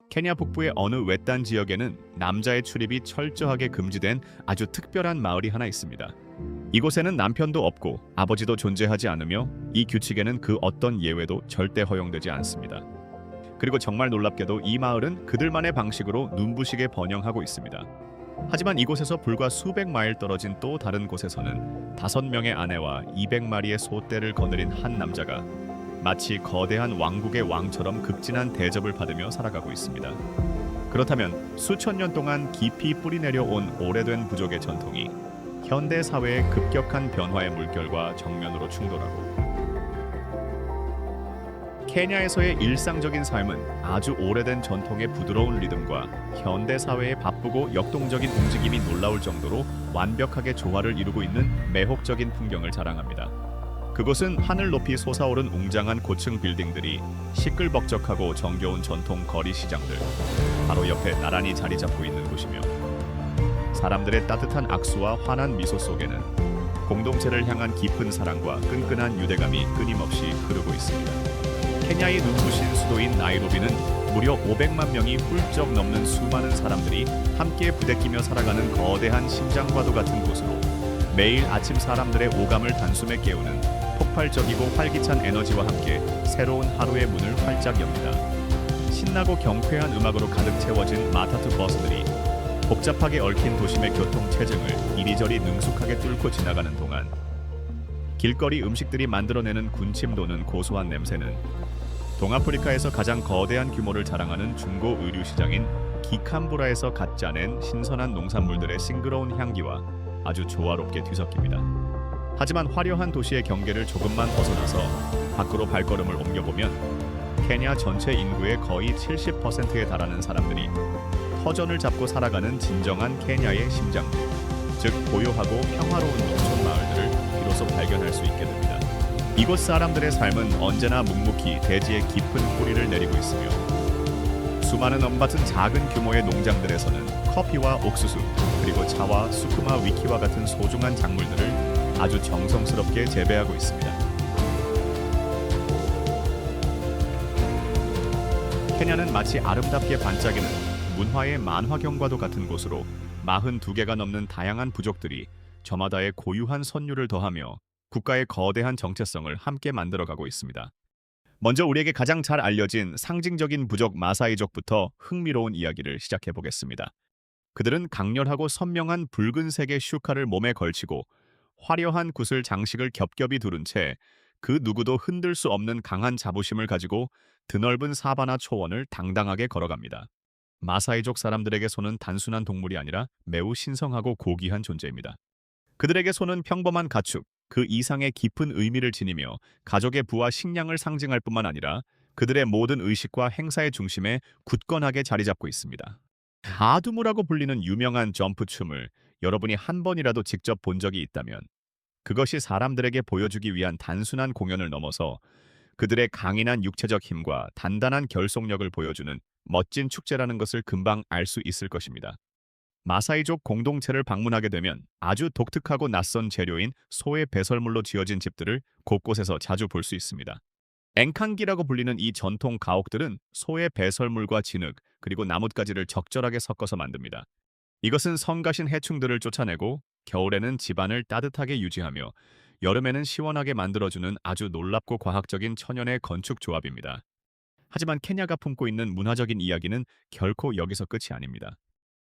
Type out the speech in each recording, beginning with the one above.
케냐 북부의 어느 외딴 지역에는 남자의 출입이 철저하게 금지된 아주 특별한 마을이 하나 있습니다. 이곳에는 남편도 없고 아버지도 존재하지 않으며 이 규칙에는 그 어떤 예외도 절대 허용되지 않습니다. 그리고 정말 놀랍게도 이 마을은 그들만의 방식으로 눈부시게 번영하고 있습니다. 하지만 이곳에서 불과 수백 마일 떨어진 또 다른 곳에서는 5명의 아내와 200마리의 소떼를 거느린 한 남자가 마치 거대한 왕국의 왕처럼 극진한 대접을 받으며 살아가고 있습니다. 그렇다면 수천 년 동안 깊이 뿌리내려 온 오래된 부족의 전통이 현대 사회의 급격한 변화의 물결과 정면으로 충돌하고, 케냐에서의 일상적인 삶은 아주 오래된 전통의 부드러운 리듬과 현대 사회의 바쁘고 역동적인 움직임이 놀라울 정도로 완벽하게 조화를 이루고 있는 매혹적인 풍경을 자랑합니다. 그곳은 하늘 높이 솟아오른 웅장한 고층 빌딩들이 시끌벅적하고 정겨운 전통 거리 시장들, 바로 옆에 나란히 자리 잡고 있는 곳이며, 사람들의 따뜻한 악수와 환한 미소 속에는 공동체를 향한 깊은 사랑과 끈끈한 유대감이 끊임없이 흐르고 있습니다. 케냐의 눈부신 수도인 나이로비는 무려 500만 명이 훌쩍 넘는 수많은 사람들이 함께 부대끼며 살아가는 거대한 심장과도 같은 곳으로 매일 아침 사람들의 오감을 단숨에 깨우는 폭발적이고 활기찬 에너지와 함께 새로운 하루의 문을 활짝 엽니다. 신나고 경쾌한 음악으로 가득 채워진 마타투 버스들이 복잡하게 얽힌 도심의 교통 체증을 이리저리 능숙하게 뚫고 지나가는 동안 길거리 음식들이 만들어내는 군침 도는 고소한 냄새는 동아프리카에서 가장 거대한 규모를 자랑하는 중고 의류 시장인 기캄브라에서 갓 짜낸 신선한 농산물들의 싱그러운 향기와 아주 조화롭게 뒤섞입니다. 하지만 화려한 도시의 경계를 조금만 벗어나서 밖으로 발걸음을 옮겨보면 케냐 전체 인구의 거의 70%에 달하는 사람들이 터전을 잡고 살아가는 진정한 케냐의 심장부, 즉 고요하고 평화로운 농촌 마을들을 비로소 발견할 수 있게 됩니다. 이곳 사람들의 삶은 언제나 묵묵히 대지의 깊은 뿌리를 내리고 있으며, 수많은 엄밭은 작은 규모의 농장들에서는 커피와 옥수수, 그리고 차와 수쿠마 위키와 같은 소중한 작물들을 아주 정성스럽게 재배하고 있습니다. 케냐는 마치 아름답게 반짝이는 문화의 만화경과도 같은 곳으로 42개가 넘는 다양한 부족들이 저마다의 고유한 선율을 더하며 국가의 거대한 정체성을 함께 만들어가고 있습니다. 먼저 우리에게 가장 잘 알려진 상징적인 부족 마사이족부터 흥미로운 이야기를 시작해 보겠습니다. 그들은 강렬하고 선명한 붉은색의 슈카를 몸에 걸치고 화려한 구슬 장식을 겹겹이 두른 채 그 누구도 흔들 수 없는 강한 자부심을 가지고 드넓은 사바나 초원을 당당하게 걸어갑니다. 마사이족 사람들에게 소는 단순한 동물이 아니라 매우 신성하고 고귀한 존재입니다. 그들에게 소는 평범한 가축, 그 이상의 깊은 의미를 지니며 가족의 부와 식량을 상징할 뿐만 아니라 그들의 모든 의식과 행사의 중심에 굳건하게 자리 잡고 있습니다. 아두무라고 불리는 유명한 점프춤을 여러분이 한 번이라도 직접 본 적이 있다면, 그것이 사람들에게 보여주기 위한 단순한 공연을 넘어서 그들의 강인한 육체적 힘과 단단한 결속력을 보여주는 멋진 축제라는 것을 금방 알 수 있을 것입니다. 마사이족 공동체를 방문하게 되면 아주 독특하고 낯선 재료인 소의 배설물로 지어진 집들을 곳곳에서 자주 볼 수 있습니다. 앵캉기라고 불리는 이 전통 가옥들은 소의 배설물과 진흙, 그리고 나뭇가지를 적절하게 섞어서 만듭니다. 이것은 성가신 해충들을 쫓아내고 겨울에는 집안을 따뜻하게 유지하며 여름에는 시원하게 만들어주는 아주 놀랍고 과학적인 천연의 건축 조합입니다. 하지만 케냐가 품고 있는 문화적인 이야기는 결코 여기서 끝이 아닙니다.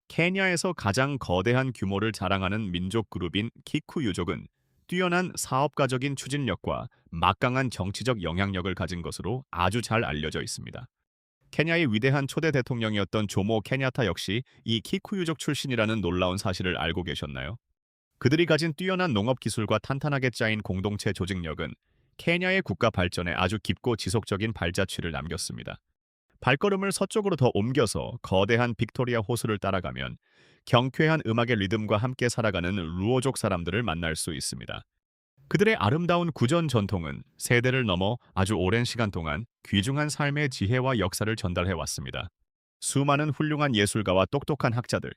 케냐에서 가장 거대한 규모를 자랑하는 민족 그룹인 키쿠유족은 뛰어난 사업가적인 추진력과 막강한 정치적 영향력을 가진 것으로 아주 잘 알려져 있습니다. 케냐의 위대한 초대 대통령이었던 조모 케냐타 역시 이 키쿠유족 출신이라는 놀라운 사실을 알고 계셨나요? 그들이 가진 뛰어난 농업 기술과 탄탄하게 짜인 공동체 조직력은 케냐의 국가 발전에 아주 깊고 지속적인 발자취를 남겼습니다. 발걸음을 서쪽으로 더 옮겨서 거대한 빅토리아 호수를 따라가면 경쾌한 음악의 리듬과 함께 살아가는 루오족 사람들을 만날 수 있습니다. 그들의 아름다운 구전 전통은 세대를 넘어 아주 오랜 시간 동안 귀중한 삶의 지혜와 역사를 전달해 왔습니다. 수많은 훌륭한 예술가와 똑똑한 학자들,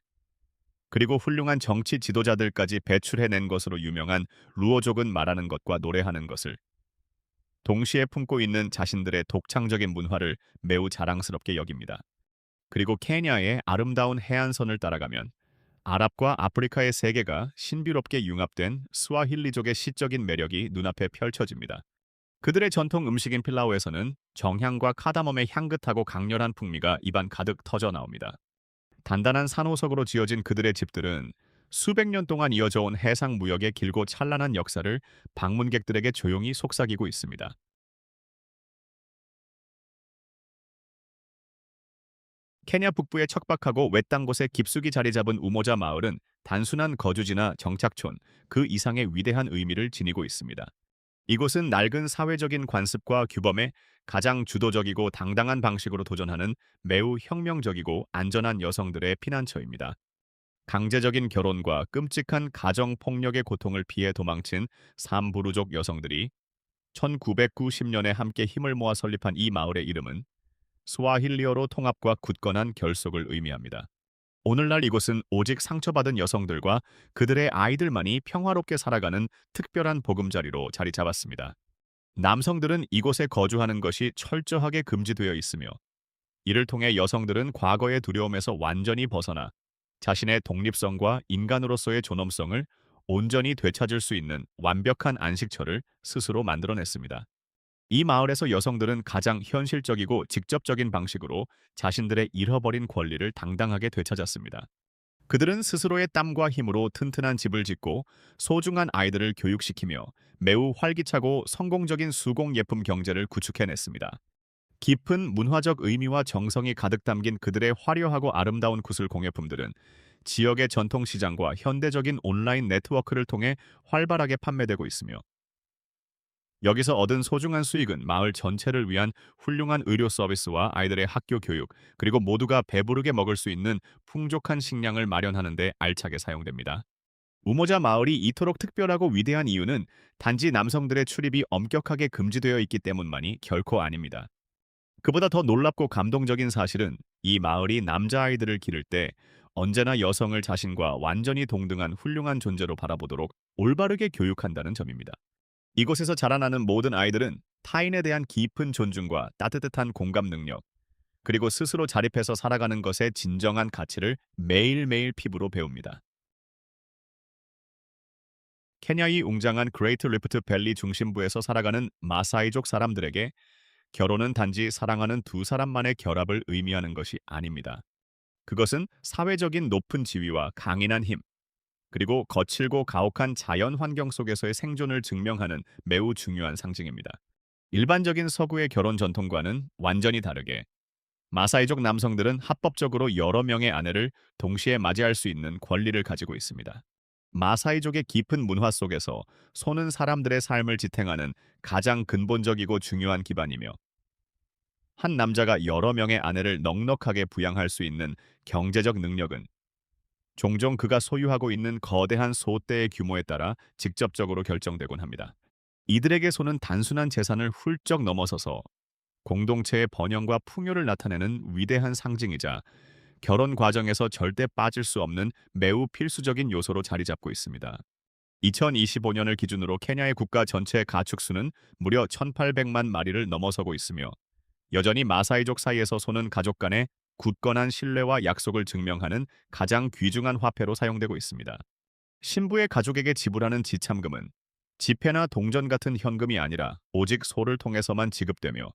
그리고 훌륭한 정치 지도자들까지 배출해낸 것으로 유명한 루오족은 말하는 것과 노래하는 것을 동시에 품고 있는 자신들의 독창적인 문화를 매우 자랑스럽게 여깁니다. 그리고 케냐의 아름다운 해안선을 따라가면 아랍과 아프리카의 세계가 신비롭게 융합된 스와힐리족의 시적인 매력이 눈앞에 펼쳐집니다. 그들의 전통 음식인 필라오에서는 정향과 카다멈의 향긋하고 강렬한 풍미가 입안 가득 터져 나옵니다. 단단한 산호석으로 지어진 그들의 집들은 수백 년 동안 이어져 온 해상 무역의 길고 찬란한 역사를 방문객들에게 조용히 속삭이고 있습니다. 케냐 북부의 척박하고 외딴 곳에 깊숙이 자리 잡은 우모자 마을은 단순한 거주지나 정착촌, 그 이상의 위대한 의미를 지니고 있습니다. 이곳은 낡은 사회적인 관습과 규범에 가장 주도적이고 당당한 방식으로 도전하는 매우 혁명적이고 안전한 여성들의 피난처입니다. 강제적인 결혼과 끔찍한 가정 폭력의 고통을 피해 도망친 삼부르족 여성들이 1990년에 함께 힘을 모아 설립한 이 마을의 이름은 스와힐리어로 통합과 굳건한 결속을 의미합니다. 오늘날 이곳은 오직 상처받은 여성들과 그들의 아이들만이 평화롭게 살아가는 특별한 보금자리로 자리 잡았습니다. 남성들은 이곳에 거주하는 것이 철저하게 금지되어 있으며 이를 통해 여성들은 과거의 두려움에서 완전히 벗어나 자신의 독립성과 인간으로서의 존엄성을 온전히 되찾을 수 있는 완벽한 안식처를 스스로 만들어냈습니다. 이 마을에서 여성들은 가장 현실적이고 직접적인 방식으로 자신들의 잃어버린 권리를 당당하게 되찾았습니다. 그들은 스스로의 땀과 힘으로 튼튼한 집을 짓고 소중한 아이들을 교육시키며 매우 활기차고 성공적인 수공 예품 경제를 구축해냈습니다. 깊은 문화적 의미와 정성이 가득 담긴 그들의 화려하고 아름다운 구슬 공예품들은 지역의 전통 시장과 현대적인 온라인 네트워크를 통해 활발하게 판매되고 있으며 여기서 얻은 소중한 수익은 마을 전체를 위한 훌륭한 의료 서비스와 아이들의 학교 교육, 그리고 모두가 배부르게 먹을 수 있는 풍족한 식량을 마련하는 데 알차게 사용됩니다. 우모자 마을이 이토록 특별하고 위대한 이유는 단지 남성들의 출입이 엄격하게 금지되어 있기 때문만이 결코 아닙니다. 그보다 더 놀랍고 감동적인 사실은 이 마을이 남자아이들을 기를 때 언제나 여성을 자신과 완전히 동등한 훌륭한 존재로 바라보도록 올바르게 교육한다는 점입니다. 이곳에서 자라나는 모든 아이들은 타인에 대한 깊은 존중과 따뜻한 공감 능력, 그리고 스스로 자립해서 살아가는 것의 진정한 가치를 매일매일 피부로 배웁니다. 케냐의 웅장한 그레이트 리프트 밸리 중심부에서 살아가는 마사이족 사람들에게 결혼은 단지 사랑하는 두 사람만의 결합을 의미하는 것이 아닙니다. 그것은 사회적인 높은 지위와 강인한 힘, 그리고 거칠고 가혹한 자연 환경 속에서의 생존을 증명하는 매우 중요한 상징입니다. 일반적인 서구의 결혼 전통과는 완전히 다르게 마사이족 남성들은 합법적으로 여러 명의 아내를 동시에 맞이할 수 있는 권리를 가지고 있습니다. 마사이족의 깊은 문화 속에서 소는 사람들의 삶을 지탱하는 가장 근본적이고 중요한 기반이며 한 남자가 여러 명의 아내를 넉넉하게 부양할 수 있는 경제적 능력은 종종 그가 소유하고 있는 거대한 소떼의 규모에 따라 직접적으로 결정되곤 합니다. 이들에게 소는 단순한 재산을 훌쩍 넘어서서 공동체의 번영과 풍요를 나타내는 위대한 상징이자 결혼 과정에서 절대 빠질 수 없는 매우 필수적인 요소로 자리 잡고 있습니다. 2025년을 기준으로 케냐의 국가 전체 가축 수는 무려 1,800만 마리를 넘어서고 있으며 여전히 마사이족 사이에서 소는 가족 간의 굳건한 신뢰와 약속을 증명하는 가장 귀중한 화폐로 사용되고 있습니다. 신부의 가족에게 지불하는 지참금은 지폐나 동전 같은 현금이 아니라 오직 소를 통해서만 지급되며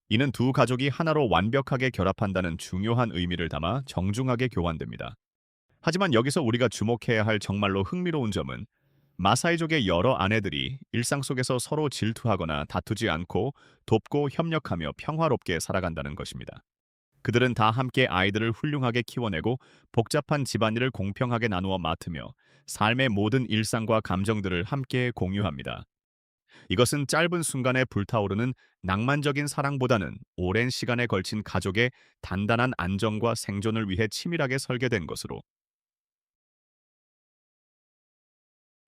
이는 두 가족이 하나로 완벽하게 결합한다는 중요한 의미를 담아 정중하게 교환됩니다. 하지만 여기서 우리가 주목해야 할 정말로 흥미로운 점은 마사이족의 여러 아내들이 일상 속에서 서로 질투하거나 다투지 않고 돕고 협력하며 평화롭게 살아간다는 것입니다. 그들은 다 함께 아이들을 훌륭하게 키워내고 복잡한 집안일을 공평하게 나누어 맡으며 삶의 모든 일상과 감정들을 함께 공유합니다. 이것은 짧은 순간에 불타오르는 낭만적인 사랑보다는 오랜 시간에 걸친 가족의 단단한 안정과 생존을 위해 치밀하게 설계된 것으로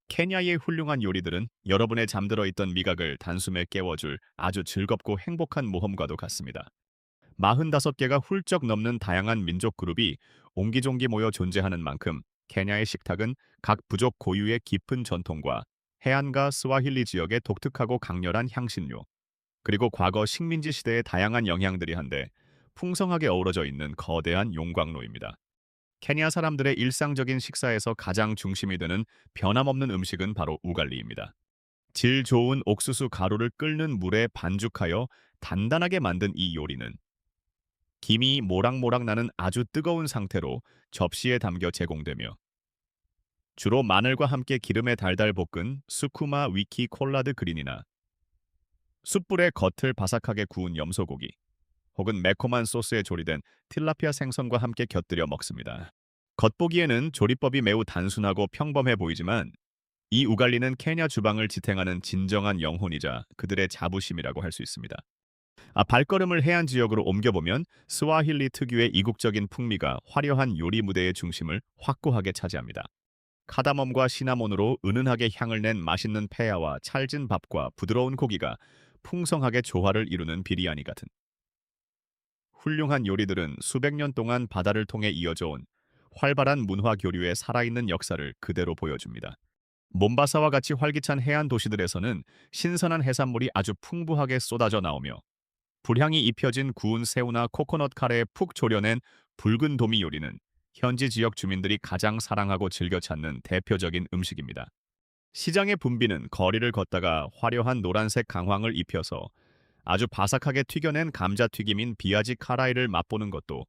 케냐의 훌륭한 요리들은 여러분의 잠들어 있던 미각을 단숨에 깨워줄 아주 즐겁고 행복한 모험과도 같습니다. 45개가 훌쩍 넘는 다양한 민족 그룹이 옹기종기 모여 존재하는 만큼 케냐의 식탁은 각 부족 고유의 깊은 전통과 해안가 스와힐리 지역의 독특하고 강렬한 향신료, 그리고 과거 식민지 시대의 다양한 영향들이 한데 풍성하게 어우러져 있는 거대한 용광로입니다. 케냐 사람들의 일상적인 식사에서 가장 중심이 되는 변함없는 음식은 바로 우갈리입니다. 질 좋은 옥수수 가루를 끓는 물에 반죽하여 단단하게 만든 이 요리는 김이 모락모락 나는 아주 뜨거운 상태로 접시에 담겨 제공되며, 주로 마늘과 함께 기름에 달달 볶은 수쿠마 위키 콜라드 그린이나 숯불에 겉을 바삭하게 구운 염소고기, 혹은 매콤한 소스에 조리된 틸라피아 생선과 함께 곁들여 먹습니다. 겉보기에는 조리법이 매우 단순하고 평범해 보이지만, 이 우갈리는 케냐 주방을 지탱하는 진정한 영혼이자 그들의 자부심이라고 할 수 있습니다. 발걸음을 해안 지역으로 옮겨보면 스와힐리 특유의 이국적인 풍미가 화려한 요리 무대의 중심을 확고하게 차지합니다. 카다멈과 시나몬으로 은은하게 향을 낸 맛있는 페야와 찰진 밥과 부드러운 고기가 풍성하게 조화를 이루는 비리아니 같은 훌륭한 요리들은 수백 년 동안 바다를 통해 이어져 온 활발한 문화 교류의 살아있는 역사를 그대로 보여줍니다. 몬바사와 같이 활기찬 해안 도시들에서는 신선한 해산물이 아주 풍부하게 쏟아져 나오며, 불향이 입혀진 구운 새우나 코코넛 카레에 푹 졸여낸 붉은 도미 요리는 현지 지역 주민들이 가장 사랑하고 즐겨 찾는 대표적인 음식입니다. 시장의 붐비는 거리를 걷다가 화려한 노란색 강황을 입혀서 아주 바삭하게 튀겨낸 감자튀김인 비아지 카라이를 맛보는 것도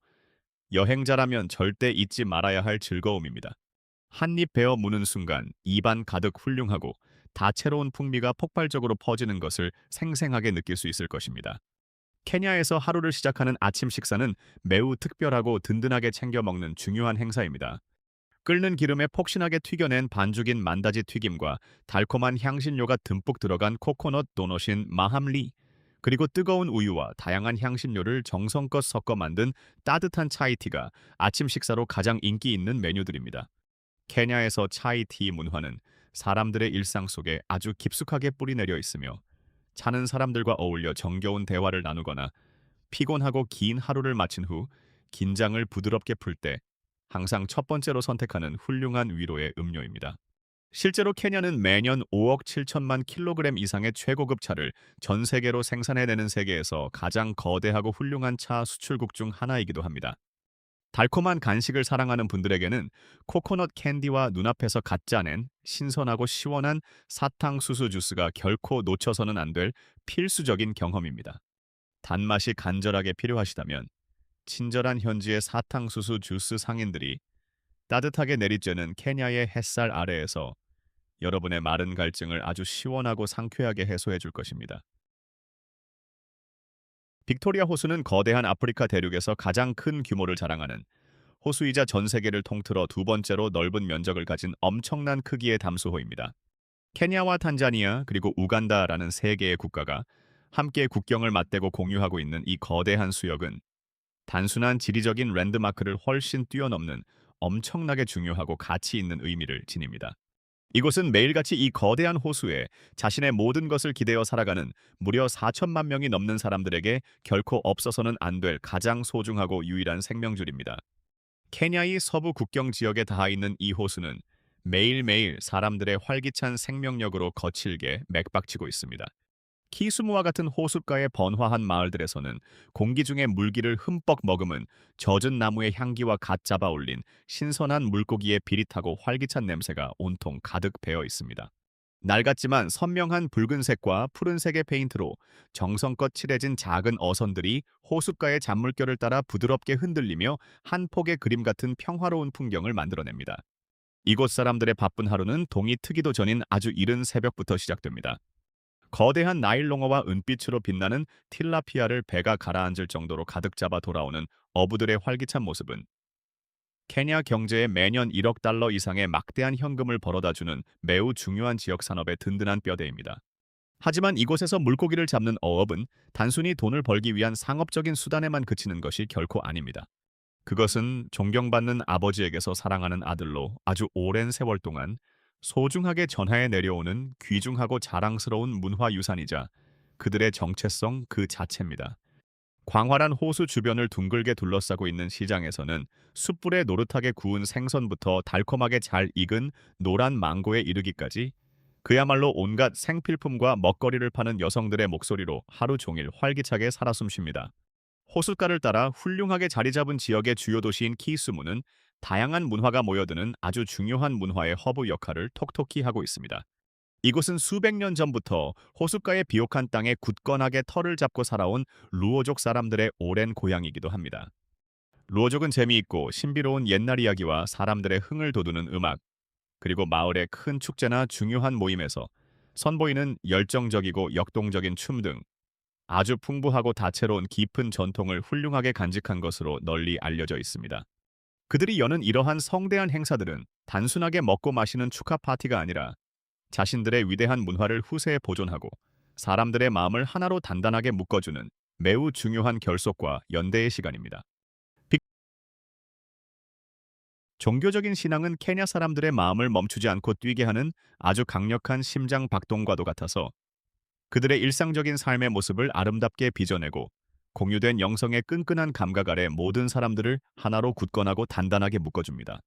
여행자라면 절대 잊지 말아야 할 즐거움입니다. 한입 베어 무는 순간 입안 가득 훌륭하고 다채로운 풍미가 폭발적으로 퍼지는 것을 생생하게 느낄 수 있을 것입니다. 케냐에서 하루를 시작하는 아침 식사는 매우 특별하고 든든하게 챙겨 먹는 중요한 행사입니다. 끓는 기름에 폭신하게 튀겨낸 반죽인 만다지 튀김과 달콤한 향신료가 듬뿍 들어간 코코넛 도넛인 마함리, 그리고 뜨거운 우유와 다양한 향신료를 정성껏 섞어 만든 따뜻한 차이티가 아침 식사로 가장 인기 있는 메뉴들입니다. 케냐에서 차이티 문화는 사람들의 일상 속에 아주 깊숙하게 뿌리내려 있으며, 차는 사람들과 어울려 정겨운 대화를 나누거나 피곤하고 긴 하루를 마친 후 긴장을 부드럽게 풀 때 항상 첫 번째로 선택하는 훌륭한 위로의 음료입니다. 실제로 케냐는 매년 5억 7천만 킬로그램 이상의 최고급 차를 전 세계로 생산해내는 세계에서 가장 거대하고 훌륭한 차 수출국 중 하나이기도 합니다. 달콤한 간식을 사랑하는 분들에게는 코코넛 캔디와 눈앞에서 갓 짜낸 신선하고 시원한 사탕수수 주스가 결코 놓쳐서는 안 될 필수적인 경험입니다. 단맛이 간절하게 필요하시다면 친절한 현지의 사탕수수 주스 상인들이 따뜻하게 내리쬐는 케냐의 햇살 아래에서 여러분의 마른 갈증을 아주 시원하고 상쾌하게 해소해 줄 것입니다. 빅토리아 호수는 거대한 아프리카 대륙에서 가장 큰 규모를 자랑하는 호수이자 전 세계를 통틀어 두 번째로 넓은 면적을 가진 엄청난 크기의 담수호입니다. 케냐와 탄자니아 그리고 우간다라는 세 개의 국가가 함께 국경을 맞대고 공유하고 있는 이 거대한 수역은 단순한 지리적인 랜드마크를 훨씬 뛰어넘는 엄청나게 중요하고 가치 있는 의미를 지닙니다. 이곳은 매일같이 이 거대한 호수에 자신의 모든 것을 기대어 살아가는 무려 4천만 명이 넘는 사람들에게 결코 없어서는 안 될 가장 소중하고 유일한 생명줄입니다. 케냐의 서부 국경 지역에 닿아 있는 이 호수는 매일매일 사람들의 활기찬 생명력으로 거칠게 맥박치고 있습니다. 키스무와 같은 호숫가의 번화한 마을들에서는 공기 중에 물기를 흠뻑 머금은 젖은 나무의 향기와 갓 잡아 올린 신선한 물고기의 비릿하고 활기찬 냄새가 온통 가득 배어 있습니다. 낡았지만 선명한 붉은색과 푸른색의 페인트로 정성껏 칠해진 작은 어선들이 호숫가의 잔물결을 따라 부드럽게 흔들리며 한 폭의 그림 같은 평화로운 풍경을 만들어냅니다. 이곳 사람들의 바쁜 하루는 동이 트기도 전인 아주 이른 새벽부터 시작됩니다. 거대한 나일롱어와 은빛으로 빛나는 틸라피아를 배가 가라앉을 정도로 가득 잡아 돌아오는 어부들의 활기찬 모습은 케냐 경제에 매년 1억 달러 이상의 막대한 현금을 벌어다주는 매우 중요한 지역 산업의 든든한 뼈대입니다. 하지만 이곳에서 물고기를 잡는 어업은 단순히 돈을 벌기 위한 상업적인 수단에만 그치는 것이 결코 아닙니다. 그것은 존경받는 아버지에게서 사랑하는 아들로 아주 오랜 세월 동안 소중하게 전하에 내려오는 귀중하고 자랑스러운 문화유산이자 그들의 정체성 그 자체입니다. 광활한 호수 주변을 둥글게 둘러싸고 있는 시장에서는 숯불에 노릇하게 구운 생선부터 달콤하게 잘 익은 노란 망고에 이르기까지 그야말로 온갖 생필품과 먹거리를 파는 여성들의 목소리로 하루 종일 활기차게 살아 숨쉽니다. 호숫가를 따라 훌륭하게 자리 잡은 지역의 주요 도시인 키스무는 다양한 문화가 모여드는 아주 중요한 문화의 허브 역할을 톡톡히 하고 있습니다. 이곳은 수백 년 전부터 호숫가의 비옥한 땅에 굳건하게 터를 잡고 살아온 루오족 사람들의 오랜 고향이기도 합니다. 루오족은 재미있고 신비로운 옛날 이야기와 사람들의 흥을 돋우는 음악, 그리고 마을의 큰 축제나 중요한 모임에서 선보이는 열정적이고 역동적인 춤 등 아주 풍부하고 다채로운 깊은 전통을 훌륭하게 간직한 것으로 널리 알려져 있습니다. 그들이 여는 이러한 성대한 행사들은 단순하게 먹고 마시는 축하 파티가 아니라 자신들의 위대한 문화를 후세에 보존하고 사람들의 마음을 하나로 단단하게 묶어주는 매우 중요한 결속과 연대의 시간입니다. 종교적인 신앙은 케냐 사람들의 마음을 멈추지 않고 뛰게 하는 아주 강력한 심장 박동과도 같아서 그들의 일상적인 삶의 모습을 아름답게 빚어내고 공유된 영성의 끈끈한 감각 아래 모든 사람들을 하나로 굳건하고 단단하게 묶어줍니다.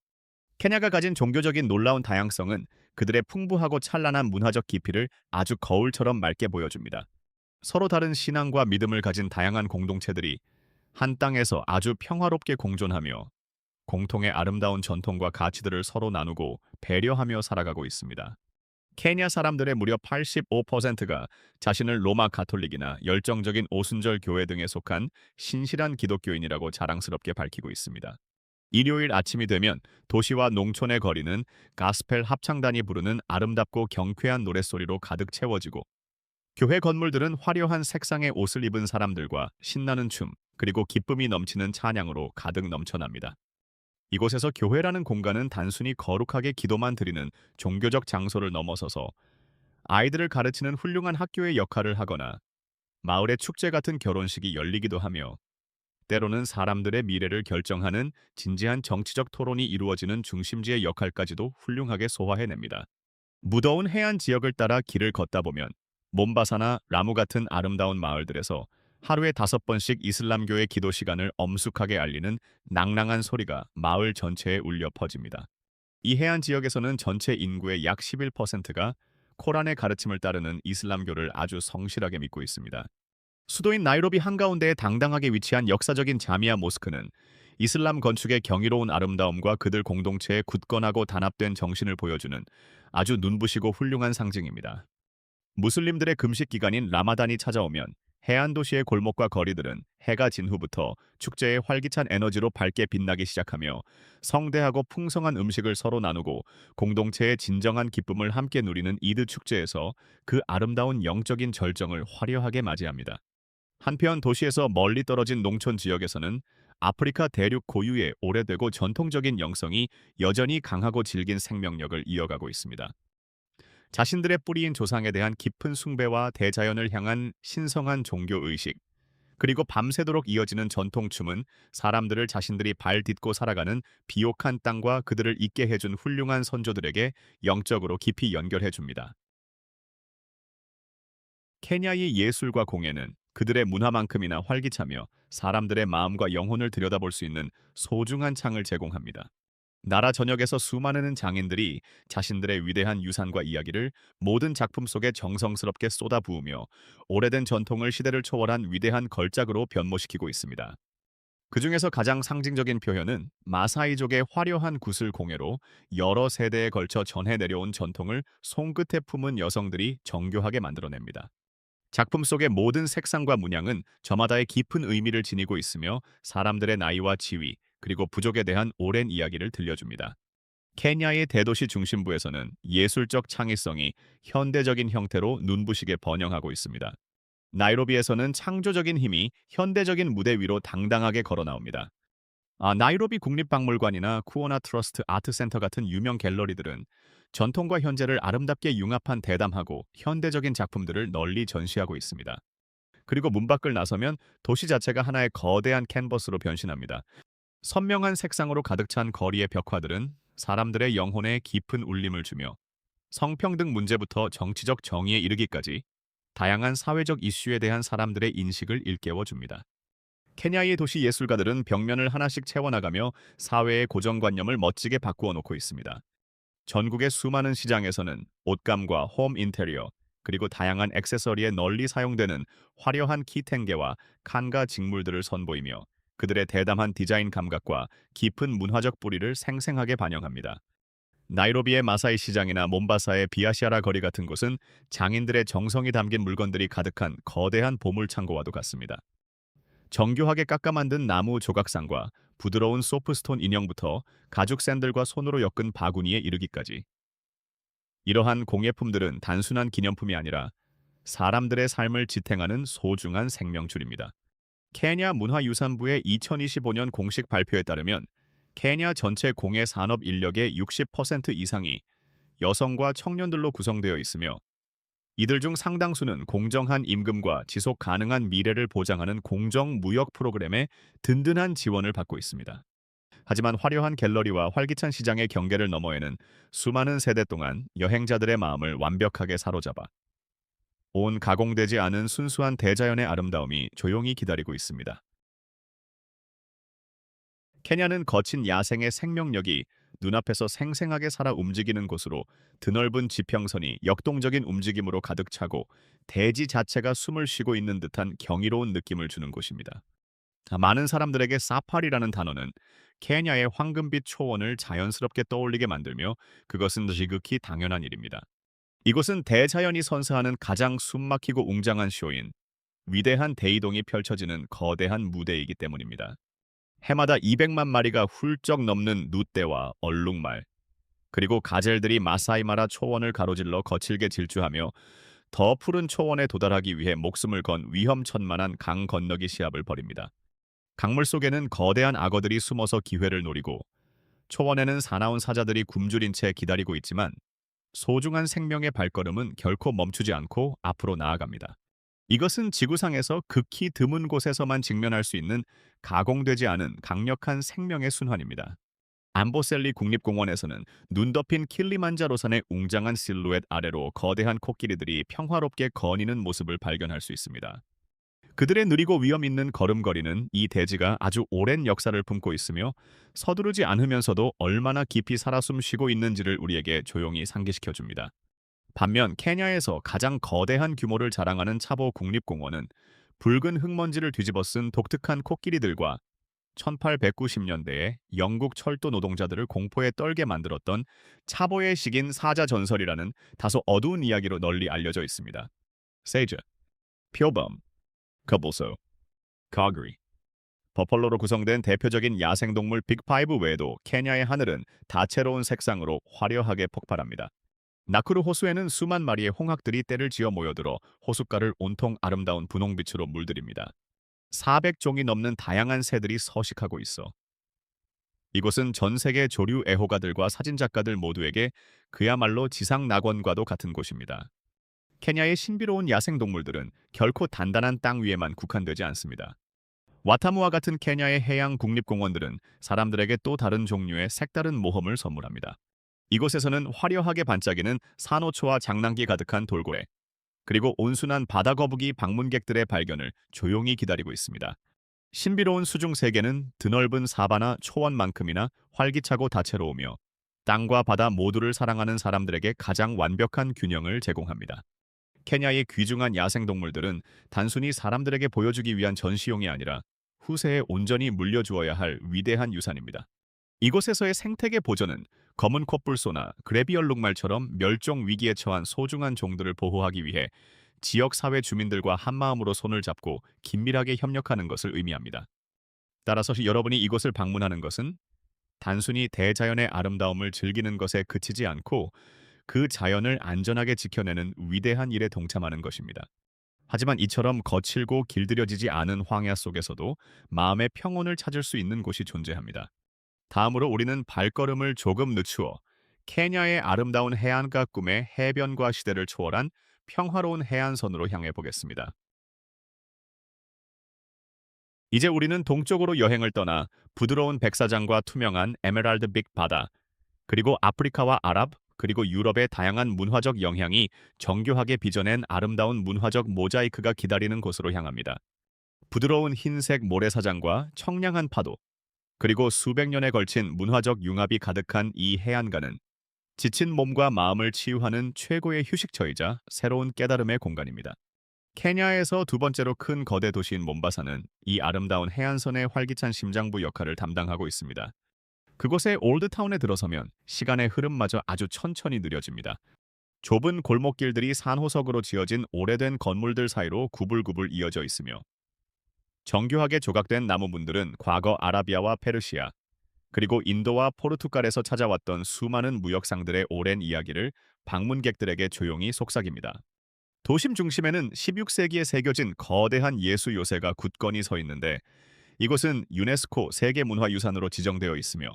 케냐가 가진 종교적인 놀라운 다양성은 그들의 풍부하고 찬란한 문화적 깊이를 아주 거울처럼 맑게 보여줍니다. 서로 다른 신앙과 믿음을 가진 다양한 공동체들이 한 땅에서 아주 평화롭게 공존하며 공통의 아름다운 전통과 가치들을 서로 나누고 배려하며 살아가고 있습니다. 케냐 사람들의 무려 85%가 자신을 로마 가톨릭이나 열정적인 오순절 교회 등에 속한 신실한 기독교인이라고 자랑스럽게 밝히고 있습니다. 일요일 아침이 되면 도시와 농촌의 거리는 가스펠 합창단이 부르는 아름답고 경쾌한 노랫소리로 가득 채워지고 교회 건물들은 화려한 색상의 옷을 입은 사람들과 신나는 춤, 그리고 기쁨이 넘치는 찬양으로 가득 넘쳐납니다. 이곳에서 교회라는 공간은 단순히 거룩하게 기도만 드리는 종교적 장소를 넘어서서 아이들을 가르치는 훌륭한 학교의 역할을 하거나 마을의 축제 같은 결혼식이 열리기도 하며 때로는 사람들의 미래를 결정하는 진지한 정치적 토론이 이루어지는 중심지의 역할까지도 훌륭하게 소화해냅니다. 무더운 해안 지역을 따라 길을 걷다 보면 몬바사나 라무 같은 아름다운 마을들에서 하루에 5번씩 이슬람교의 기도 시간을 엄숙하게 알리는 낭랑한 소리가 마을 전체에 울려 퍼집니다. 이 해안 지역에서는 전체 인구의 약 11%가 코란의 가르침을 따르는 이슬람교를 아주 성실하게 믿고 있습니다. 수도인 나이로비 한가운데에 당당하게 위치한 역사적인 자미아 모스크는 이슬람 건축의 경이로운 아름다움과 그들 공동체의 굳건하고 단합된 정신을 보여주는 아주 눈부시고 훌륭한 상징입니다. 무슬림들의 금식 기간인 라마단이 찾아오면 해안 도시의 골목과 거리들은 해가 진 후부터 축제의 활기찬 에너지로 밝게 빛나기 시작하며 성대하고 풍성한 음식을 서로 나누고 공동체의 진정한 기쁨을 함께 누리는 이드 축제에서 그 아름다운 영적인 절정을 화려하게 맞이합니다. 한편 도시에서 멀리 떨어진 농촌 지역에서는 아프리카 대륙 고유의 오래되고 전통적인 영성이 여전히 강하고 질긴 생명력을 이어가고 있습니다. 자신들의 뿌리인 조상에 대한 깊은 숭배와 대자연을 향한 신성한 종교의식, 그리고 밤새도록 이어지는 전통춤은 사람들을 자신들이 발 딛고 살아가는 비옥한 땅과 그들을 있게 해준 훌륭한 선조들에게 영적으로 깊이 연결해줍니다. 케냐의 예술과 공예는 그들의 문화만큼이나 활기차며 사람들의 마음과 영혼을 들여다볼 수 있는 소중한 창을 제공합니다. 나라 전역에서 수많은 장인들이 자신들의 위대한 유산과 이야기를 모든 작품 속에 정성스럽게 쏟아부으며 오래된 전통을 시대를 초월한 위대한 걸작으로 변모시키고 있습니다. 그 중에서 가장 상징적인 표현은 마사이족의 화려한 구슬 공예로 여러 세대에 걸쳐 전해 내려온 전통을 손끝에 품은 여성들이 정교하게 만들어냅니다. 작품 속의 모든 색상과 문양은 저마다의 깊은 의미를 지니고 있으며 사람들의 나이와 지위, 그리고 부족에 대한 오랜 이야기를 들려줍니다. 케냐의 대도시 중심부에서는 예술적 창의성이 현대적인 형태로 눈부시게 번영하고 있습니다. 나이로비에서는 창조적인 힘이 현대적인 무대 위로 당당하게 걸어 나옵니다. 나이로비 국립박물관이나 쿠오나 트러스트 아트센터 같은 유명 갤러리들은 전통과 현재를 아름답게 융합한 대담하고 현대적인 작품들을 널리 전시하고 있습니다. 그리고 문 밖을 나서면 도시 자체가 하나의 거대한 캔버스로 변신합니다. 선명한 색상으로 가득 찬 거리의 벽화들은 사람들의 영혼에 깊은 울림을 주며 성평등 문제부터 정치적 정의에 이르기까지 다양한 사회적 이슈에 대한 사람들의 인식을 일깨워 줍니다. 케냐의 도시 예술가들은 벽면을 하나씩 채워나가며 사회의 고정관념을 멋지게 바꾸어 놓고 있습니다. 전국의 수많은 시장에서는 옷감과 홈 인테리어, 그리고 다양한 액세서리에 널리 사용되는 화려한 키텐게와 칸가 직물들을 선보이며 그들의 대담한 디자인 감각과 깊은 문화적 뿌리를 생생하게 반영합니다. 나이로비의 마사이 시장이나 몬바사의 비아시아라 거리 같은 곳은 장인들의 정성이 담긴 물건들이 가득한 거대한 보물 창고와도 같습니다. 정교하게 깎아 만든 나무 조각상과 부드러운 소프스톤 인형부터 가죽 샌들과 손으로 엮은 바구니에 이르기까지 이러한 공예품들은 단순한 기념품이 아니라 사람들의 삶을 지탱하는 소중한 생명줄입니다. 케냐 문화유산부의 2025년 공식 발표에 따르면 케냐 전체 공예 산업 인력의 60% 이상이 여성과 청년들로 구성되어 있으며 이들 중 상당수는 공정한 임금과 지속 가능한 미래를 보장하는 공정무역 프로그램의 든든한 지원을 받고 있습니다. 하지만 화려한 갤러리와 활기찬 시장의 경계를 너머에는 수많은 세대 동안 여행자들의 마음을 완벽하게 사로잡아 온 가공되지 않은 순수한 대자연의 아름다움이 조용히 기다리고 있습니다. 케냐는 거친 야생의 생명력이 눈앞에서 생생하게 살아 움직이는 곳으로 드넓은 지평선이 역동적인 움직임으로 가득 차고 대지 자체가 숨을 쉬고 있는 듯한 경이로운 느낌을 주는 곳입니다. 많은 사람들에게 사파리라는 단어는 케냐의 황금빛 초원을 자연스럽게 떠올리게 만들며 그것은 지극히 당연한 일입니다. 이곳은 대자연이 선사하는 가장 숨막히고 웅장한 쇼인 위대한 대이동이 펼쳐지는 거대한 무대이기 때문입니다. 해마다 200만 마리가 훌쩍 넘는 누떼와 얼룩말, 그리고 가젤들이 마사이마라 초원을 가로질러 거칠게 질주하며 더 푸른 초원에 도달하기 위해 목숨을 건 위험천만한 강 건너기 시합을 벌입니다. 강물 속에는 거대한 악어들이 숨어서 기회를 노리고 초원에는 사나운 사자들이 굶주린 채 기다리고 있지만 소중한 생명의 발걸음은 결코 멈추지 않고 앞으로 나아갑니다. 이것은 지구상에서 극히 드문 곳에서만 직면할 수 있는 가공되지 않은 강력한 생명의 순환입니다. 암보셀리 국립공원에서는 눈 덮인 킬리만자로산의 웅장한 실루엣 아래로 거대한 코끼리들이 평화롭게 거니는 모습을 발견할 수 있습니다. 그들의 느리고 위험 있는 걸음걸이는 이 대지가 아주 오랜 역사를 품고 있으며 서두르지 않으면서도 얼마나 깊이 살아 숨쉬고 있는지를 우리에게 조용히 상기시켜 줍니다. 반면 케냐에서 가장 거대한 규모를 자랑하는 차보 국립공원은 붉은 흙먼지를 뒤집어 쓴 독특한 코끼리들과 1890년대에 영국 철도 노동자들을 공포에 떨게 만들었던 차보의 식인 사자 전설이라는 다소 어두운 이야기로 널리 알려져 있습니다. 세이저, 표범, 커보소, 카그리, 버펄로로 구성된 대표적인 야생동물 빅파이브 외에도 케냐의 하늘은 다채로운 색상으로 화려하게 폭발합니다. 나쿠루 호수에는 수만 마리의 홍학들이 떼를 지어 모여들어 호숫가를 온통 아름다운 분홍빛으로 물들입니다. 400종이 넘는 다양한 새들이 서식하고 있어 이곳은 전 세계 조류 애호가들과 사진작가들 모두에게 그야말로 지상 낙원과도 같은 곳입니다. 케냐의 신비로운 야생동물들은 결코 단단한 땅 위에만 국한되지 않습니다. 와타무와 같은 케냐의 해양 국립공원들은 사람들에게 또 다른 종류의 색다른 모험을 선물합니다. 이곳에서는 화려하게 반짝이는 산호초와 장난기 가득한 돌고래, 그리고 온순한 바다거북이 방문객들의 발견을 조용히 기다리고 있습니다. 신비로운 수중 세계는 드넓은 사바나 초원만큼이나 활기차고 다채로우며 땅과 바다 모두를 사랑하는 사람들에게 가장 완벽한 균형을 제공합니다. 케냐의 귀중한 야생동물들은 단순히 사람들에게 보여주기 위한 전시용이 아니라 후세에 온전히 물려주어야 할 위대한 유산입니다. 이곳에서의 생태계 보존은 검은 콧불소나 그레비얼룩말처럼 멸종 위기에 처한 소중한 종들을 보호하기 위해 지역 사회 주민들과 한마음으로 손을 잡고 긴밀하게 협력하는 것을 의미합니다. 따라서 여러분이 이곳을 방문하는 것은 단순히 대자연의 아름다움을 즐기는 것에 그치지 않고 그 자연을 안전하게 지켜내는 위대한 일에 동참하는 것입니다. 하지만 이처럼 거칠고 길들여지지 않은 황야 속에서도 마음의 평온을 찾을 수 있는 곳이 존재합니다. 다음으로 우리는 발걸음을 조금 늦추어 케냐의 아름다운 해안가 꿈의 해변과 시대를 초월한 평화로운 해안선으로 향해 보겠습니다. 이제 우리는 동쪽으로 여행을 떠나 부드러운 백사장과 투명한 에메랄드빛 바다, 그리고 아프리카와 아랍, 그리고 유럽의 다양한 문화적 영향이 정교하게 빚어낸 아름다운 문화적 모자이크가 기다리는 곳으로 향합니다. 부드러운 흰색 모래사장과 청량한 파도, 그리고 수백 년에 걸친 문화적 융합이 가득한 이 해안가는 지친 몸과 마음을 치유하는 최고의 휴식처이자 새로운 깨달음의 공간입니다. 케냐에서 두 번째로 큰 거대 도시인 몬바사는 이 아름다운 해안선의 활기찬 심장부 역할을 담당하고 있습니다. 그곳의 올드타운에 들어서면 시간의 흐름마저 아주 천천히 느려집니다. 좁은 골목길들이 산호석으로 지어진 오래된 건물들 사이로 구불구불 이어져 있으며 정교하게 조각된 나무문들은 과거 아라비아와 페르시아, 그리고 인도와 포르투갈에서 찾아왔던 수많은 무역상들의 오랜 이야기를 방문객들에게 조용히 속삭입니다. 도심 중심에는 16세기에 새겨진 거대한 예수 요새가 굳건히 서 있는데 이곳은 유네스코 세계문화유산으로 지정되어 있으며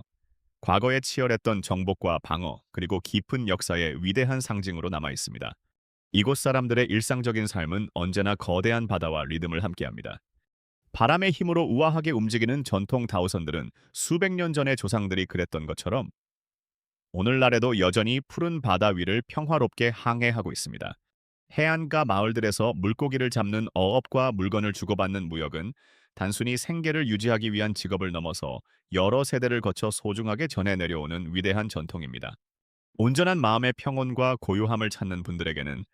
과거에 치열했던 정복과 방어 그리고 깊은 역사의 위대한 상징으로 남아 있습니다. 이곳 사람들의 일상적인 삶은 언제나 거대한 바다와 리듬을 함께합니다. 바람의 힘으로 우아하게 움직이는 전통 다우선들은 수백 년 전의 조상들이 그랬던 것처럼 오늘날에도 여전히 푸른 바다 위를 평화롭게 항해하고 있습니다. 해안가 마을들에서 물고기를 잡는 어업과 물건을 주고받는 무역은 단순히 생계를 유지하기 위한 직업을 넘어서 여러 세대를 거쳐 소중하게 전해 내려오는 위대한 전통입니다. 온전한 마음의 평온과 고요함을 찾는 분들에게는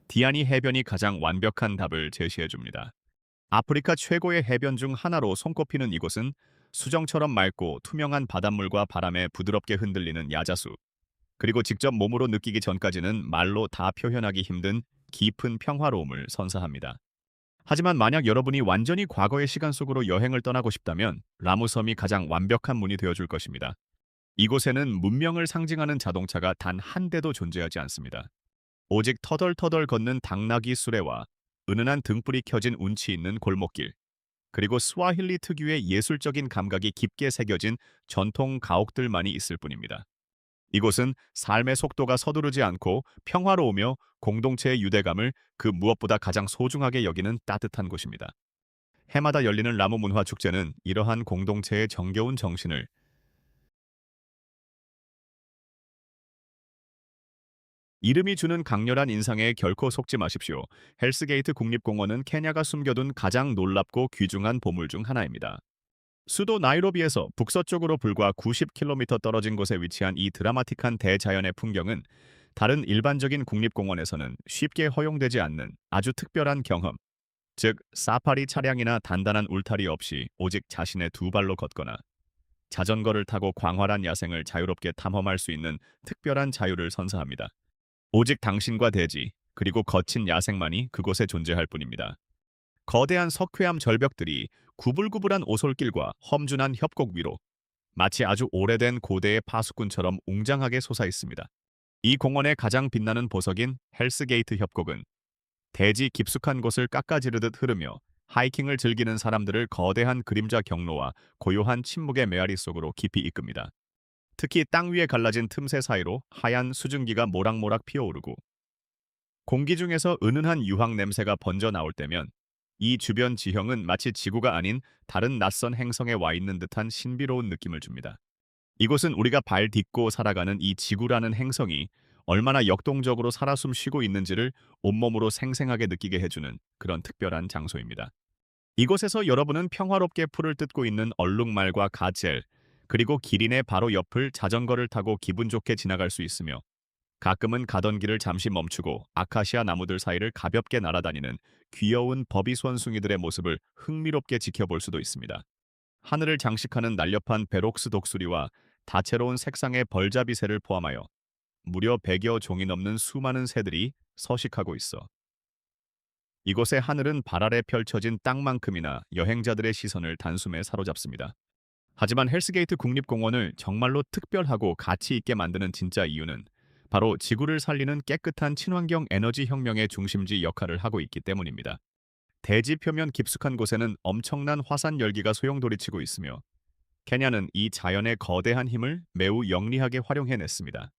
디아니 해변이 가장 완벽한 답을 제시해 줍니다. 아프리카 최고의 해변 중 하나로 손꼽히는 이곳은 수정처럼 맑고 투명한 바닷물과 바람에 부드럽게 흔들리는 야자수, 그리고 직접 몸으로 느끼기 전까지는 말로 다 표현하기 힘든 깊은 평화로움을 선사합니다. 하지만 만약 여러분이 완전히 과거의 시간 속으로 여행을 떠나고 싶다면 라무섬이 가장 완벽한 문이 되어줄 것입니다. 이곳에는 문명을 상징하는 자동차가 단 한 대도 존재하지 않습니다. 오직 터덜터덜 걷는 당나귀 수레와 은은한 등불이 켜진 운치 있는 골목길, 그리고 스와힐리 특유의 예술적인 감각이 깊게 새겨진 전통 가옥들만이 있을 뿐입니다. 이곳은 삶의 속도가 서두르지 않고 평화로우며 공동체의 유대감을 그 무엇보다 가장 소중하게 여기는 따뜻한 곳입니다. 해마다 열리는 라무 문화 축제는 이러한 공동체의 정겨운 정신을 이름이 주는 강렬한 인상에 결코 속지 마십시오. 헬스게이트 국립공원은 케냐가 숨겨둔 가장 놀랍고 귀중한 보물 중 하나입니다. 수도 나이로비에서 북서쪽으로 불과 90km 떨어진 곳에 위치한 이 드라마틱한 대자연의 풍경은 다른 일반적인 국립공원에서는 쉽게 허용되지 않는 아주 특별한 경험, 즉 사파리 차량이나 단단한 울타리 없이 오직 자신의 두 발로 걷거나 자전거를 타고 광활한 야생을 자유롭게 탐험할 수 있는 특별한 자유를 선사합니다. 오직 당신과 대지, 그리고 거친 야생만이 그곳에 존재할 뿐입니다. 거대한 석회암 절벽들이 구불구불한 오솔길과 험준한 협곡 위로 마치 아주 오래된 고대의 파수꾼처럼 웅장하게 솟아 있습니다. 이 공원의 가장 빛나는 보석인 헬스게이트 협곡은 대지 깊숙한 곳을 깎아지르듯 흐르며 하이킹을 즐기는 사람들을 거대한 그림자 경로와 고요한 침묵의 메아리 속으로 깊이 이끕니다. 특히 땅 위에 갈라진 틈새 사이로 하얀 수증기가 모락모락 피어오르고 공기 중에서 은은한 유황 냄새가 번져 나올 때면 이 주변 지형은 마치 지구가 아닌 다른 낯선 행성에 와 있는 듯한 신비로운 느낌을 줍니다. 이곳은 우리가 발 딛고 살아가는 이 지구라는 행성이 얼마나 역동적으로 살아 숨쉬고 있는지를 온몸으로 생생하게 느끼게 해주는 그런 특별한 장소입니다. 이곳에서 여러분은 평화롭게 풀을 뜯고 있는 얼룩말과 가젤, 그리고 기린의 바로 옆을 자전거를 타고 기분 좋게 지나갈 수 있으며 가끔은 가던 길을 잠시 멈추고 아카시아 나무들 사이를 가볍게 날아다니는 귀여운 버비스 원숭이들의 모습을 흥미롭게 지켜볼 수도 있습니다. 하늘을 장식하는 날렵한 베록스 독수리와 다채로운 색상의 벌잡이 새를 포함하여 무려 100여 종이 넘는 수많은 새들이 서식하고 있어 이곳의 하늘은 발 아래 펼쳐진 땅만큼이나 여행자들의 시선을 단숨에 사로잡습니다. 하지만 헬스게이트 국립공원을 정말로 특별하고 가치 있게 만드는 진짜 이유는 바로 지구를 살리는 깨끗한 친환경 에너지 혁명의 중심지 역할을 하고 있기 때문입니다. 대지 표면 깊숙한 곳에는 엄청난 화산 열기가 소용돌이치고 있으며 케냐는 이 자연의 거대한 힘을 매우 영리하게 활용해냈습니다.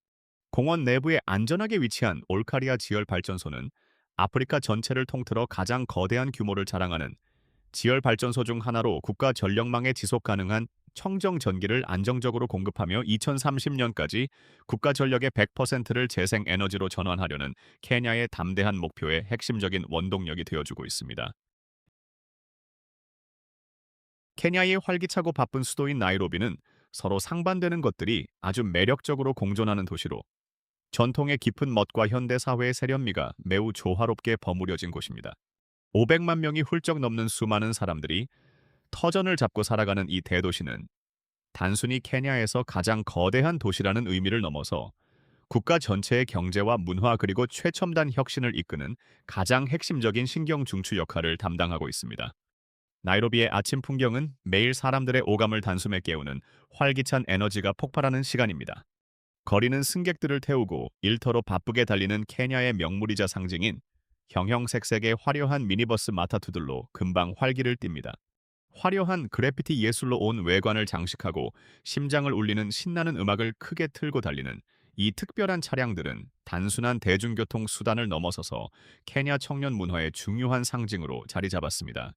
공원 내부에 안전하게 위치한 올카리아 지열 발전소는 아프리카 전체를 통틀어 가장 거대한 규모를 자랑하는 지열 발전소 중 하나로 국가 전력망에 지속 가능한 청정 전기를 안정적으로 공급하며 2030년까지 국가 전력의 100%를 재생 에너지로 전환하려는 케냐의 담대한 목표의 핵심적인 원동력이 되어주고 있습니다. 케냐의 활기차고 바쁜 수도인 나이로비는 서로 상반되는 것들이 아주 매력적으로 공존하는 도시로 전통의 깊은 멋과 현대 사회의 세련미가 매우 조화롭게 버무려진 곳입니다. 500만 명이 훌쩍 넘는 수많은 사람들이 터전을 잡고 살아가는 이 대도시는 단순히 케냐에서 가장 거대한 도시라는 의미를 넘어서 국가 전체의 경제와 문화 그리고 최첨단 혁신을 이끄는 가장 핵심적인 신경 중추 역할을 담당하고 있습니다. 나이로비의 아침 풍경은 매일 사람들의 오감을 단숨에 깨우는 활기찬 에너지가 폭발하는 시간입니다. 거리는 승객들을 태우고 일터로 바쁘게 달리는 케냐의 명물이자 상징인 형형색색의 화려한 미니버스 마타투들로 금방 활기를 띱니다. 화려한 그래피티 예술로 온 외관을 장식하고 심장을 울리는 신나는 음악을 크게 틀고 달리는 이 특별한 차량들은 단순한 대중교통 수단을 넘어서서 케냐 청년 문화의 중요한 상징으로 자리 잡았습니다.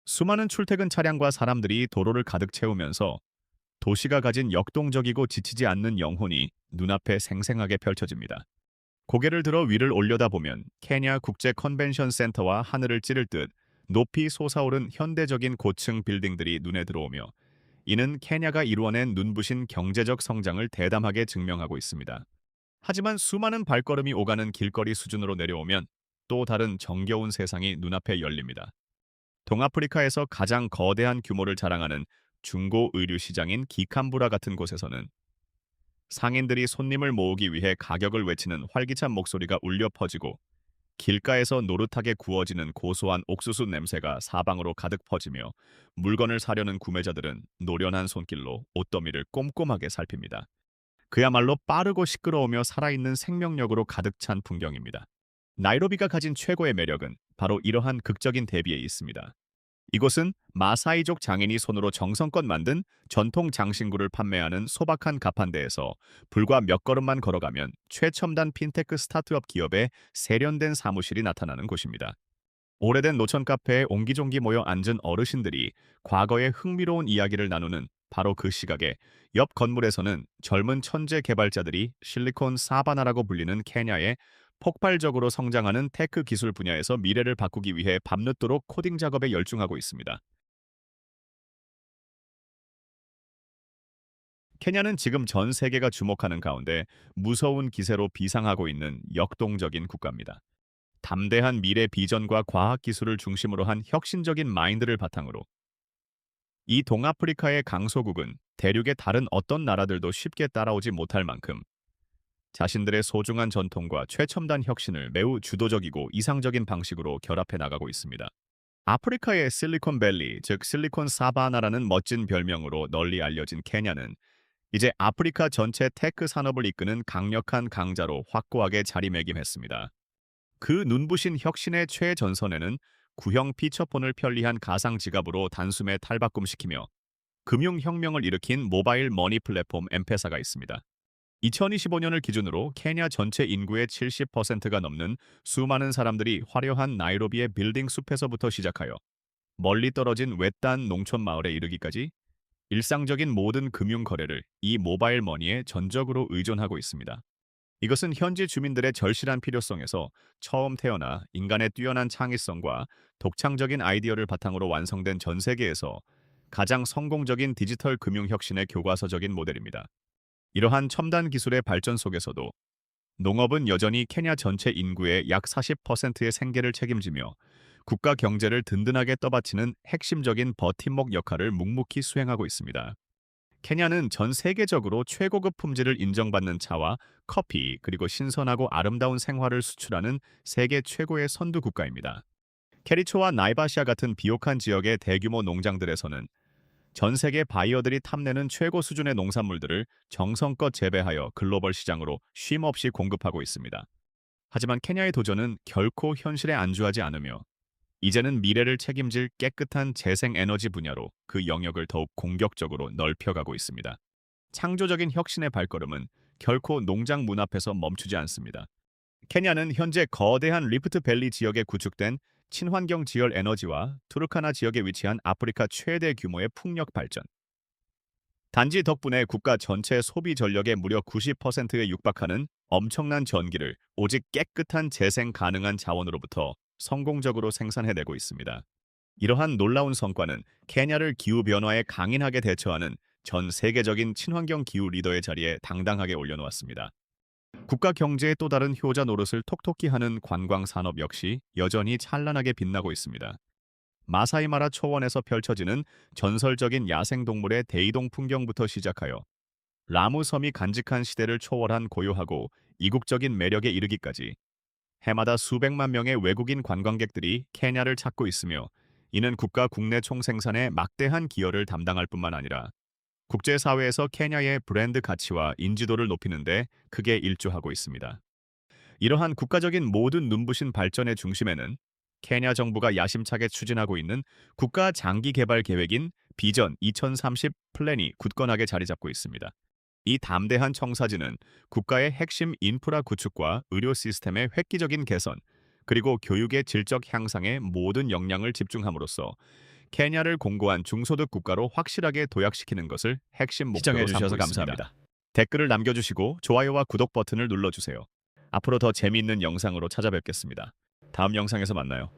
수많은 출퇴근 차량과 사람들이 도로를 가득 채우면서 도시가 가진 역동적이고 지치지 않는 영혼이 눈앞에 생생하게 펼쳐집니다. 고개를 들어 위를 올려다보면 케냐 국제 컨벤션 센터와 하늘을 찌를 듯 높이 솟아오른 현대적인 고층 빌딩들이 눈에 들어오며 이는 케냐가 이루어낸 눈부신 경제적 성장을 대담하게 증명하고 있습니다. 하지만 수많은 발걸음이 오가는 길거리 수준으로 내려오면 또 다른 정겨운 세상이 눈앞에 열립니다. 동아프리카에서 가장 거대한 규모를 자랑하는 중고 의류 시장인 기캄부라 같은 곳에서는 상인들이 손님을 모으기 위해 가격을 외치는 활기찬 목소리가 울려 퍼지고 길가에서 노릇하게 구워지는 고소한 옥수수 냄새가 사방으로 가득 퍼지며 물건을 사려는 구매자들은 노련한 손길로 옷더미를 꼼꼼하게 살핍니다. 그야말로 빠르고 시끄러우며 살아있는 생명력으로 가득 찬 풍경입니다. 나이로비가 가진 최고의 매력은 바로 이러한 극적인 대비에 있습니다. 이곳은 마사이족 장인이 손으로 정성껏 만든 전통 장신구를 판매하는 소박한 가판대에서 불과 몇 걸음만 걸어가면 최첨단 핀테크 스타트업 기업의 세련된 사무실이 나타나는 곳입니다. 오래된 노천 카페에 옹기종기 모여 앉은 어르신들이 과거의 흥미로운 이야기를 나누는 바로 그 시각에 옆 건물에서는 젊은 천재 개발자들이 실리콘 사바나라고 불리는 케냐의 폭발적으로 성장하는 테크 기술 분야에서 미래를 바꾸기 위해 밤늦도록 코딩 작업에 열중하고 있습니다. 케냐는 지금 전 세계가 주목하는 가운데 무서운 기세로 비상하고 있는 역동적인 국가입니다. 담대한 미래 비전과 과학 기술을 중심으로 한 혁신적인 마인드를 바탕으로 이 동아프리카의 강소국은 대륙의 다른 어떤 나라들도 쉽게 따라오지 못할 만큼 자신들의 소중한 전통과 최첨단 혁신을 매우 주도적이고 이상적인 방식으로 결합해 나가고 있습니다. 아프리카의 실리콘밸리, 즉 실리콘 사바나라는 멋진 별명으로 널리 알려진 케냐는 이제 아프리카 전체 테크 산업을 이끄는 강력한 강자로 확고하게 자리매김했습니다. 그 눈부신 혁신의 최전선에는 구형 피처폰을 편리한 가상 지갑으로 단숨에 탈바꿈시키며 금융혁명을 일으킨 모바일 머니 플랫폼 엠페사가 있습니다. 2025년을 기준으로 케냐 전체 인구의 70%가 넘는 수많은 사람들이 화려한 나이로비의 빌딩 숲에서부터 시작하여 멀리 떨어진 외딴 농촌 마을에 이르기까지 일상적인 모든 금융 거래를 이 모바일 머니에 전적으로 의존하고 있습니다. 이것은 현지 주민들의 절실한 필요성에서 처음 태어나 인간의 뛰어난 창의성과 독창적인 아이디어를 바탕으로 완성된 전 세계에서 가장 성공적인 디지털 금융 혁신의 교과서적인 모델입니다. 이러한 첨단 기술의 발전 속에서도 농업은 여전히 케냐 전체 인구의 약 40%의 생계를 책임지며 국가 경제를 든든하게 떠받치는 핵심적인 버팀목 역할을 묵묵히 수행하고 있습니다. 케냐는 전 세계적으로 최고급 품질을 인정받는 차와 커피, 그리고 신선하고 아름다운 생활을 수출하는 세계 최고의 선두 국가입니다. 케리초와 나이바시아 같은 비옥한 지역의 대규모 농장들에서는 전 세계 바이어들이 탐내는 최고 수준의 농산물들을 정성껏 재배하여 글로벌 시장으로 쉼없이 공급하고 있습니다. 하지만 케냐의 도전은 결코 현실에 안주하지 않으며 이제는 미래를 책임질 깨끗한 재생에너지 분야로 그 영역을 더욱 공격적으로 넓혀가고 있습니다. 창조적인 혁신의 발걸음은 결코 농장 문 앞에서 멈추지 않습니다. 케냐는 현재 거대한 리프트 밸리 지역에 구축된 친환경 지열 에너지와 투르카나 지역에 위치한 아프리카 최대 규모의 풍력 발전, 단지 덕분에 국가 전체 소비 전력의 무려 90%에 육박하는 엄청난 전기를 오직 깨끗한 재생 가능한 자원으로부터 성공적으로 생산해내고 있습니다. 이러한 놀라운 성과는 케냐를 기후변화에 강인하게 대처하는 전 세계적인 친환경 기후 리더의 자리에 당당하게 올려놓았습니다. 국가 경제의 또 다른 효자 노릇을 톡톡히 하는 관광 산업 역시 여전히 찬란하게 빛나고 있습니다. 마사이마라 초원에서 펼쳐지는 전설적인 야생동물의 대이동 풍경부터 시작하여 라무 섬이 간직한 시대를 초월한 고요하고 이국적인 매력에 이르기까지 해마다 수백만 명의 외국인 관광객들이 케냐를 찾고 있으며, 이는 국가 국내 총생산에 막대한 기여를 담당할 뿐만 아니라 국제사회에서 케냐의 브랜드 가치와 인지도를 높이는 데 크게 일조하고 있습니다. 이러한 국가적인 모든 눈부신 발전의 중심에는 케냐 정부가 야심차게 추진하고 있는 국가 장기 개발 계획인 비전 2030 플랜이 굳건하게 자리 잡고 있습니다. 이 담대한 청사진은 국가의 핵심 인프라 구축과 의료 시스템의 획기적인 개선, 그리고 교육의 질적 향상에 모든 역량을 집중함으로써 케냐를 공고한 중소득 국가로 확실하게 도약시키는 것을 핵심 목표로 삼고 있습니다. 댓글을 남겨주시고 좋아요와 구독 버튼을 눌러주세요. 앞으로 더 재미있는 영상으로 찾아뵙겠습니다. 다음 영상에서 만나요.